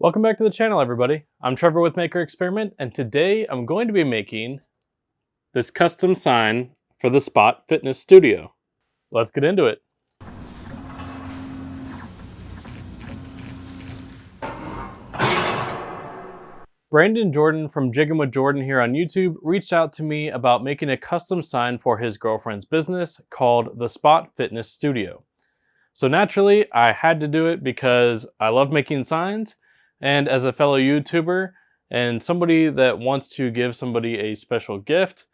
Welcome back to the channel, everybody. I'm Trevor with Maker Experiment, and today I'm going to be making this custom sign for the Spot Fitness Studio. Let's get into it. Brandon Jordan from Jiggin' with Jordan here on YouTube reached out to me about making a custom sign for his girlfriend's business called the Spot Fitness Studio. So naturally, I had to do it because I love making signs, and as a fellow YouTuber and somebody that wants to give somebody a special gift,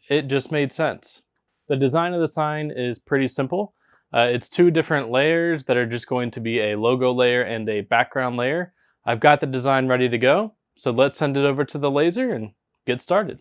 it just made sense. The design of the sign is pretty simple. It's two different layers that are just going to be a logo layer and a background layer. I've got the design ready to go, so let's send it over to the laser and get started.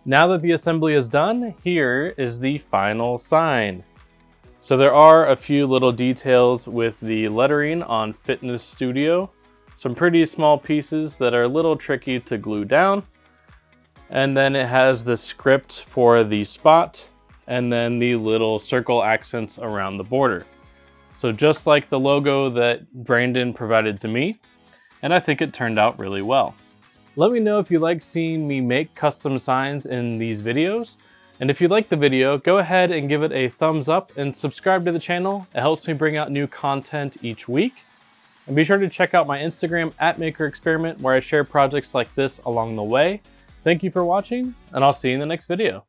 Now that the assembly is done, here is the final sign. So there are a few little details with the lettering on Fitness Studio, some pretty small pieces that are a little tricky to glue down. And then it has the script for the spot and then the little circle accents around the border. So just like the logo that Brandon provided to me, and I think it turned out really well. Let me know if you like seeing me make custom signs in these videos. And if you like the video, go ahead and give it a thumbs up and subscribe to the channel. It helps me bring out new content each week. And be sure to check out my Instagram @MakerExperiment, where I share projects like this along the way. Thank you for watching, and I'll see you in the next video.